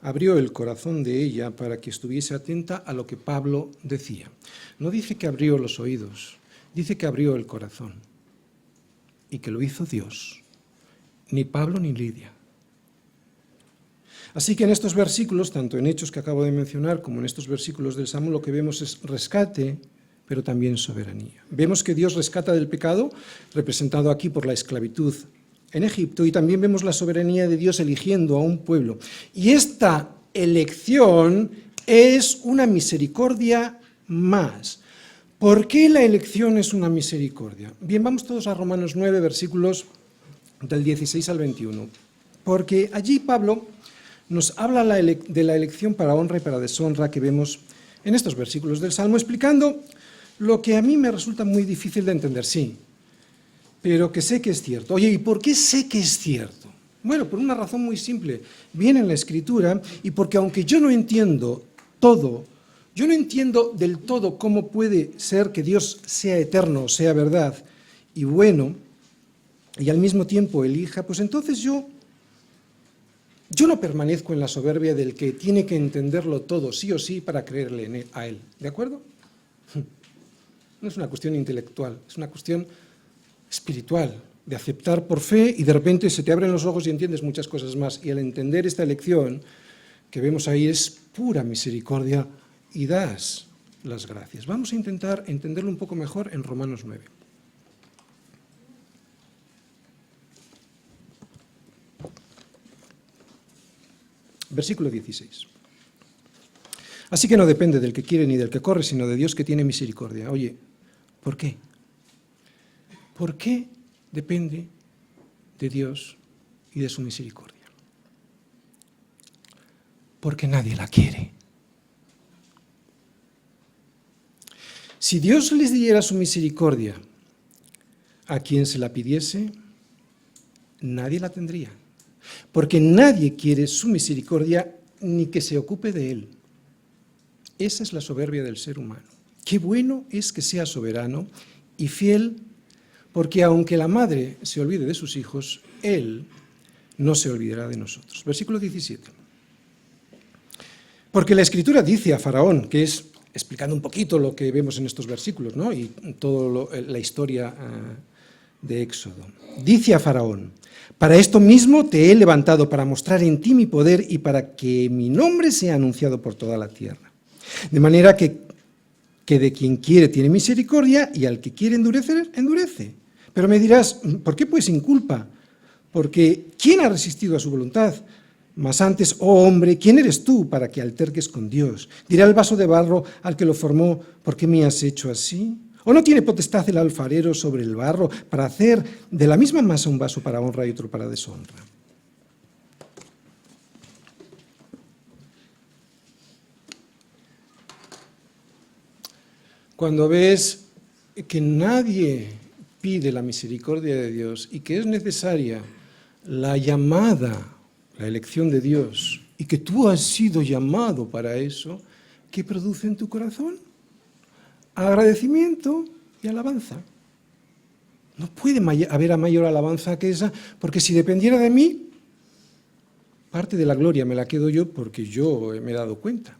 abrió el corazón de ella para que estuviese atenta a lo que Pablo decía. No dice que abrió los oídos, dice que abrió el corazón y que lo hizo Dios, ni Pablo ni Lidia. Así que en estos versículos, tanto en Hechos que acabo de mencionar como en estos versículos del Salmo, lo que vemos es rescate, pero también soberanía. Vemos que Dios rescata del pecado, representado aquí por la esclavitud en Egipto, y también vemos la soberanía de Dios eligiendo a un pueblo. Y esta elección es una misericordia más. ¿Por qué la elección es una misericordia? Bien, vamos todos a Romanos 9, versículos del 16 al 21. Porque allí Pablo nos habla de la elección para honra y para deshonra que vemos en estos versículos del Salmo, explicando lo que a mí me resulta muy difícil de entender, sí, pero que sé que es cierto. Oye, ¿y por qué sé que es cierto? Bueno, por una razón muy simple. Viene en la Escritura y porque aunque yo no entiendo todo, yo no entiendo del todo cómo puede ser que Dios sea eterno, sea verdad y bueno, y al mismo tiempo elija, pues entonces yo no permanezco en la soberbia del que tiene que entenderlo todo, sí o sí, para creerle a Él. ¿De acuerdo? No es una cuestión intelectual, es una cuestión espiritual, de aceptar por fe y de repente se te abren los ojos y entiendes muchas cosas más. Y al entender esta elección que vemos ahí es pura misericordia y das las gracias. Vamos a intentar entenderlo un poco mejor en Romanos 9. Versículo 16. Así que no depende del que quiere ni del que corre, sino de Dios que tiene misericordia. Oye, ¿por qué? ¿Por qué depende de Dios y de su misericordia. Porque nadie la quiere. Si Dios les diera su misericordia a quien se la pidiese, nadie la tendría. Porque nadie quiere su misericordia ni que se ocupe de él. Esa es la soberbia del ser humano. Qué bueno es que sea soberano y fiel, porque aunque la madre se olvide de sus hijos, él no se olvidará de nosotros. Versículo 17. Porque la Escritura dice a Faraón, que es explicando un poquito lo que vemos en estos versículos, ¿no? Y toda la historia de Éxodo. Dice a Faraón: para esto mismo te he levantado, para mostrar en ti mi poder y para que mi nombre sea anunciado por toda la tierra. De manera que de quien quiere tiene misericordia y al que quiere endurecer, endurece. Pero me dirás, ¿por qué pues sin culpa? Porque ¿quién ha resistido a su voluntad? Mas antes, oh hombre, ¿quién eres tú para que alterques con Dios? Dirá el vaso de barro al que lo formó: ¿por qué me has hecho así? ¿O no tiene potestad el alfarero sobre el barro para hacer de la misma masa un vaso para honra y otro para deshonra? Cuando ves que nadie pide la misericordia de Dios y que es necesaria la llamada, la elección de Dios, y que tú has sido llamado para eso, ¿qué produce en tu corazón? Agradecimiento y alabanza. No puede haber mayor alabanza que esa, porque si dependiera de mí, parte de la gloria me la quedo yo porque yo me he dado cuenta.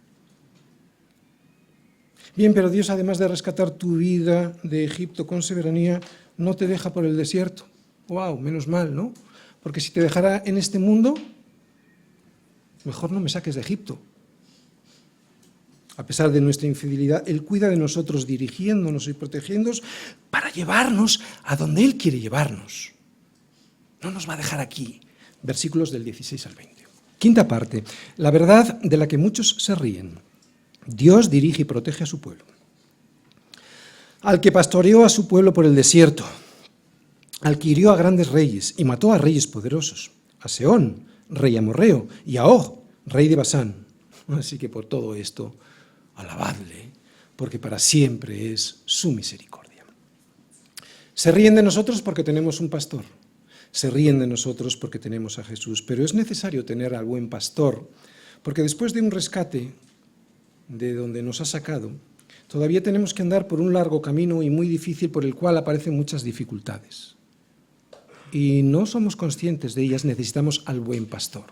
Bien, pero Dios, además de rescatar tu vida de Egipto con soberanía, no te deja por el desierto. ¡Wow! Menos mal, ¿no? Porque si te dejara en este mundo, mejor no me saques de Egipto. A pesar de nuestra infidelidad, Él cuida de nosotros, dirigiéndonos y protegiéndonos para llevarnos a donde Él quiere llevarnos. No nos va a dejar aquí. Versículos del 16 al 20. Quinta parte. La verdad de la que muchos se ríen. Dios dirige y protege a su pueblo. Al que pastoreó a su pueblo por el desierto, al que hirió a grandes reyes y mató a reyes poderosos, a Sehón, rey amorreo, y a Og, rey de Basán. Así que por todo esto, alabadle, porque para siempre es su misericordia. Se ríen de nosotros porque tenemos un pastor, se ríen de nosotros porque tenemos a Jesús, pero es necesario tener al buen pastor, porque después de un rescate de donde nos ha sacado, todavía tenemos que andar por un largo camino y muy difícil por el cual aparecen muchas dificultades. Y no somos conscientes de ellas, necesitamos al buen pastor.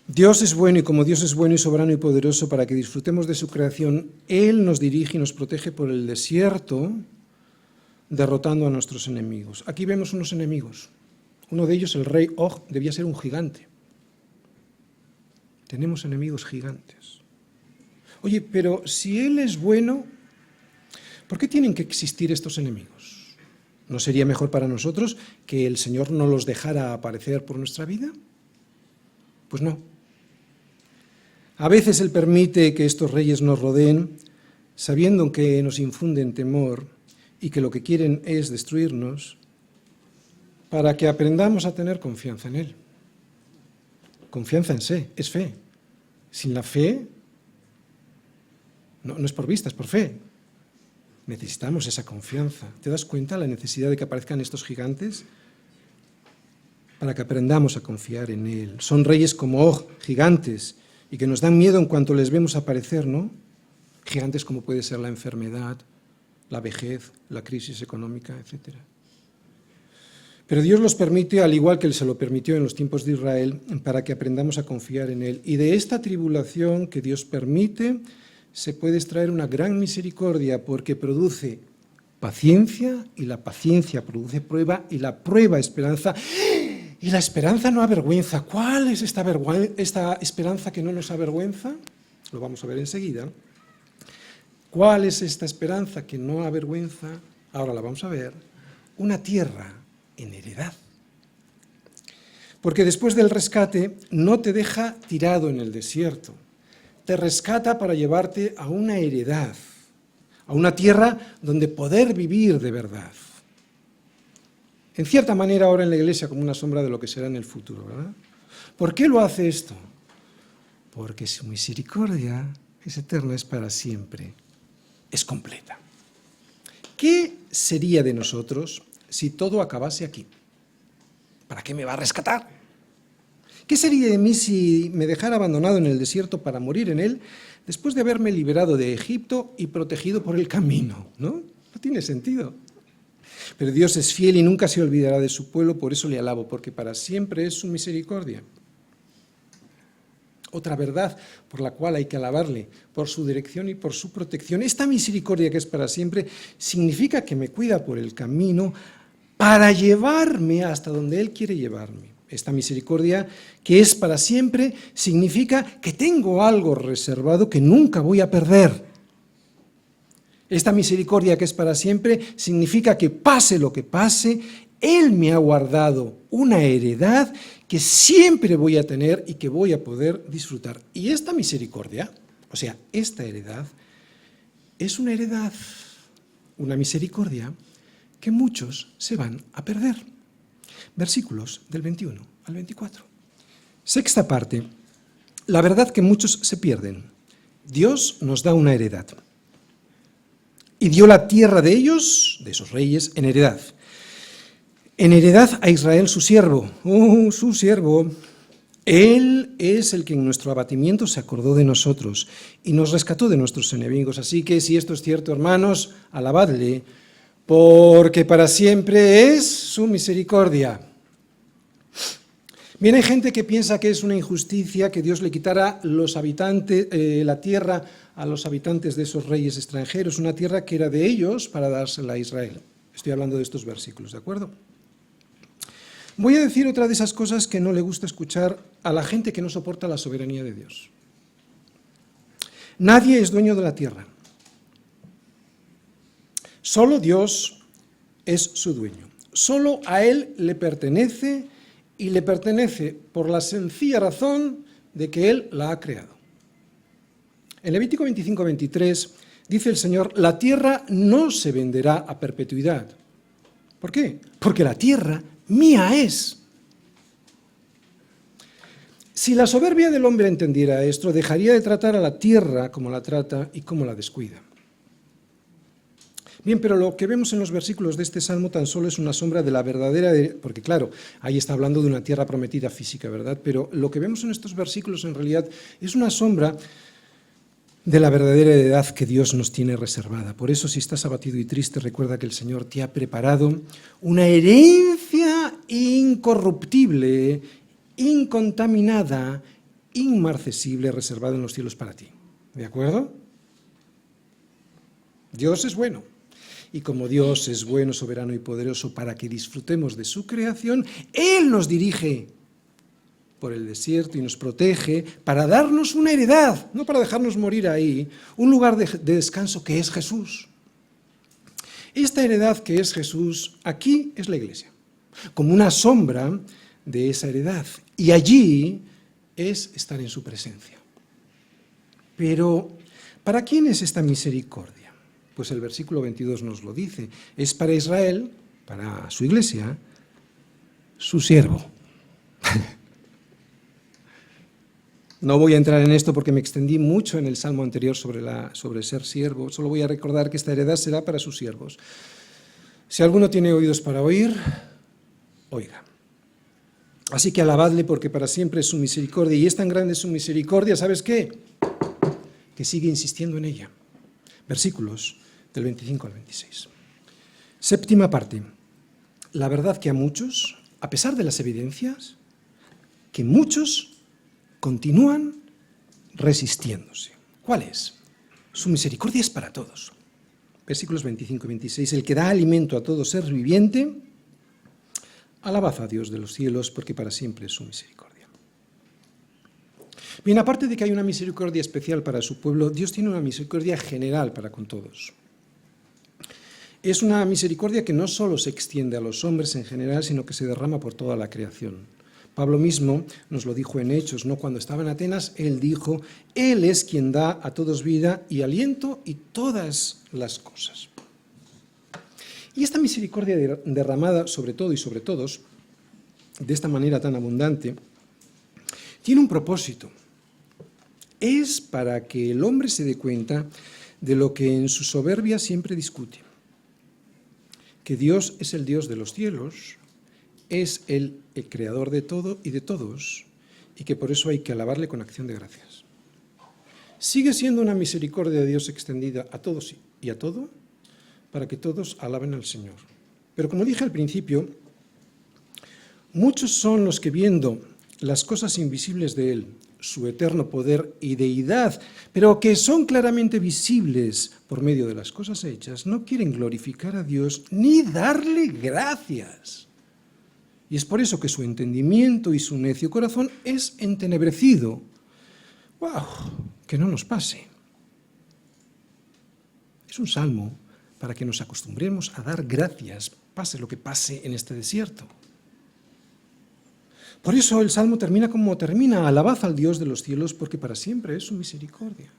Dios es bueno y como Dios es bueno y soberano y poderoso para que disfrutemos de su creación, Él nos dirige y nos protege por el desierto, derrotando a nuestros enemigos. Aquí vemos unos enemigos. Uno de ellos, el rey Og, debía ser un gigante. Tenemos enemigos gigantes. Oye, pero si Él es bueno, ¿por qué tienen que existir estos enemigos? ¿No sería mejor para nosotros que el Señor no los dejara aparecer por nuestra vida? Pues no. A veces Él permite que estos reyes nos rodeen, sabiendo que nos infunden temor y que lo que quieren es destruirnos, para que aprendamos a tener confianza en Él. Confianza en sí, es fe. Sin la fe, no es por vista, es por fe. Necesitamos esa confianza. ¿Te das cuenta la necesidad de que aparezcan estos gigantes? Para que aprendamos a confiar en Él. Son reyes como Og, gigantes, y que nos dan miedo en cuanto les vemos aparecer, ¿no? Gigantes como puede ser la enfermedad, la vejez, la crisis económica, etc. Pero Dios los permite, al igual que Él se lo permitió en los tiempos de Israel, para que aprendamos a confiar en Él. Y de esta tribulación que Dios permite, se puede extraer una gran misericordia, porque produce paciencia, y la paciencia produce prueba, y la prueba esperanza, y la esperanza no avergüenza. ¿Cuál es esta esperanza que no nos avergüenza? Lo vamos a ver enseguida. ¿Cuál es esta esperanza que no avergüenza? Ahora la vamos a ver. Una tierra en heredad. Porque después del rescate no te deja tirado en el desierto, te rescata para llevarte a una heredad, a una tierra donde poder vivir de verdad. en cierta manera ahora en la Iglesia como una sombra de lo que será en el futuro, ¿verdad? ¿Por qué lo hace esto? Porque su misericordia es eterna, es para siempre, es completa. ¿Qué sería de nosotros si todo acabase aquí? ¿Para qué me va a rescatar? ¿Qué sería de mí si me dejara abandonado en el desierto para morir en él después de haberme liberado de Egipto y protegido por el camino? ¿No? No tiene sentido. Pero Dios es fiel y nunca se olvidará de su pueblo, por eso le alabo, porque para siempre es su misericordia. Otra verdad por la cual hay que alabarle, por su dirección y por su protección. Esta misericordia que es para siempre significa que me cuida por el camino para llevarme hasta donde Él quiere llevarme. Esta misericordia que es para siempre significa que tengo algo reservado que nunca voy a perder. Esta misericordia que es para siempre significa que pase lo que pase, Él me ha guardado una heredad que siempre voy a tener y que voy a poder disfrutar. Y esta misericordia, o sea, esta heredad, es una misericordia que muchos se van a perder. Versículos del 21 al 24. Sexta parte, la verdad que muchos se pierden. Dios nos da una heredad. Y dio la tierra de ellos, de esos reyes, en heredad. En heredad a Israel su siervo. Oh, su siervo. Él es el que en nuestro abatimiento se acordó de nosotros y nos rescató de nuestros enemigos. Así que si esto es cierto, hermanos, alabadle, porque para siempre es su misericordia. Bien, hay gente que piensa que es una injusticia que Dios le quitara la tierra a los habitantes de esos reyes extranjeros, una tierra que era de ellos para dársela a Israel. Estoy hablando de estos versículos, ¿de acuerdo? Voy a decir otra de esas cosas que no le gusta escuchar a la gente que no soporta la soberanía de Dios. Nadie es dueño de la tierra. Solo Dios es su dueño. Solo a Él le pertenece y le pertenece por la sencilla razón de que Él la ha creado. En Levítico 25:23 dice el Señor, la tierra no se venderá a perpetuidad. ¿Por qué? Porque la tierra mía es. Si la soberbia del hombre entendiera esto, dejaría de tratar a la tierra como la trata y como la descuida. Bien, pero lo que vemos en los versículos de este salmo tan solo es una sombra de la verdadera, porque claro, ahí está hablando de una tierra prometida física, ¿verdad? Pero lo que vemos en estos versículos en realidad es una sombra de la verdadera heredad que Dios nos tiene reservada. Por eso, si estás abatido y triste, recuerda que el Señor te ha preparado una herencia incorruptible, incontaminada, inmarcesible, reservada en los cielos para ti. ¿De acuerdo? Dios es bueno. Y como Dios es bueno, soberano y poderoso para que disfrutemos de su creación, Él nos dirige por el desierto y nos protege para darnos una heredad, no para dejarnos morir ahí, un lugar de descanso que es Jesús. Esta heredad que es Jesús, aquí es la iglesia, como una sombra de esa heredad. Y allí es estar en su presencia. Pero, ¿para quién es esta misericordia? Pues el versículo 22 nos lo dice. Es para Israel, para su iglesia, su siervo. No voy a entrar en esto porque me extendí mucho en el salmo anterior sobre ser siervo. Solo voy a recordar que esta heredad será para sus siervos. Si alguno tiene oídos para oír, oiga. Así que alabadle porque para siempre es su misericordia. Y es tan grande su misericordia, ¿sabes qué? Que sigue insistiendo en ella. Versículos del 25 al 26. Séptima parte. La verdad que a muchos, a pesar de las evidencias, que muchos continúan resistiéndose. ¿Cuál es? Su misericordia es para todos. Versículos 25 y 26. El que da alimento a todo ser viviente, alabad a Dios de los cielos, porque para siempre es su misericordia. Bien, aparte de que hay una misericordia especial para su pueblo, Dios tiene una misericordia general para con todos. Es una misericordia que no solo se extiende a los hombres en general, sino que se derrama por toda la creación. Pablo mismo nos lo dijo en Hechos, ¿no? Cuando estaba en Atenas, él dijo, Él es quien da a todos vida y aliento y todas las cosas. Y esta misericordia derramada sobre todo y sobre todos, de esta manera tan abundante, tiene un propósito. Es para que el hombre se dé cuenta de lo que en su soberbia siempre discute, que Dios es el Dios de los cielos, es el creador de todo y de todos, y que por eso hay que alabarle con acción de gracias. Sigue siendo una misericordia de Dios extendida a todos y a todo, para que todos alaben al Señor. Pero como dije al principio, muchos son los que viendo las cosas invisibles de Él, su eterno poder y deidad, pero que son claramente visibles por medio de las cosas hechas, no quieren glorificar a Dios ni darle gracias. Y es por eso que su entendimiento y su necio corazón es entenebrecido. ¡Wow! Que no nos pase. Es un salmo para que nos acostumbremos a dar gracias, pase lo que pase en este desierto. Por eso el Salmo termina como termina: alabad al Dios de los cielos, porque para siempre es su misericordia.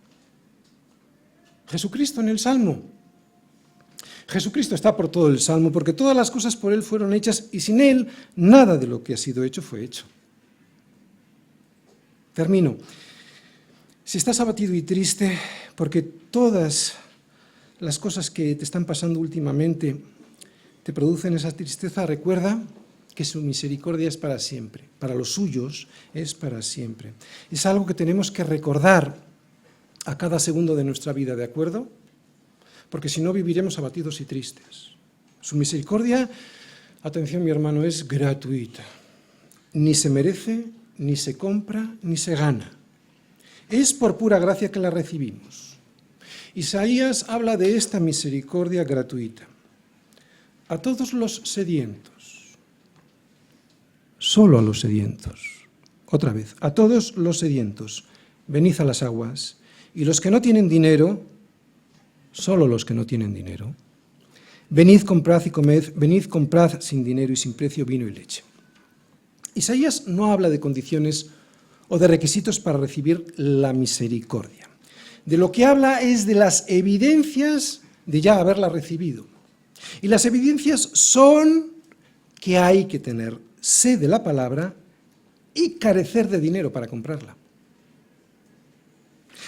Jesucristo en el Salmo. Jesucristo está por todo el Salmo, porque todas las cosas por Él fueron hechas, y sin Él nada de lo que ha sido hecho fue hecho. Termino. Si estás abatido y triste, porque todas las cosas que te están pasando últimamente te producen esa tristeza, recuerda que su misericordia es para siempre, para los suyos es para siempre. Es algo que tenemos que recordar a cada segundo de nuestra vida, ¿de acuerdo? Porque si no viviremos abatidos y tristes. Su misericordia, atención mi hermano, es gratuita. Ni se merece, ni se compra, ni se gana. Es por pura gracia que la recibimos. Isaías habla de esta misericordia gratuita. A todos los sedientos. Solo a los sedientos. Otra vez, a todos los sedientos, venid a las aguas, y los que no tienen dinero, solo los que no tienen dinero, venid, comprad y comed, venid, comprad sin dinero y sin precio vino y leche. Isaías no habla de condiciones o de requisitos para recibir la misericordia. De lo que habla es de las evidencias de ya haberla recibido. Y las evidencias son que hay que tener sed de la palabra y carecer de dinero para comprarla.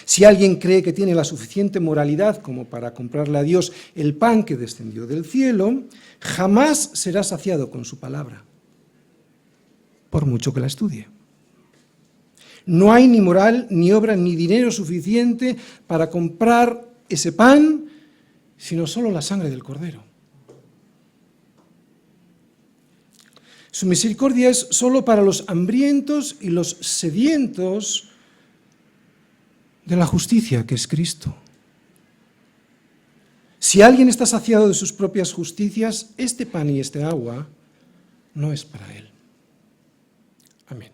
Si alguien cree que tiene la suficiente moralidad como para comprarle a Dios el pan que descendió del cielo, jamás será saciado con su palabra, por mucho que la estudie. No hay ni moral, ni obra, ni dinero suficiente para comprar ese pan, sino solo la sangre del Cordero. Su misericordia es solo para los hambrientos y los sedientos de la justicia que es Cristo. Si alguien está saciado de sus propias justicias, este pan y este agua no es para él. Amén.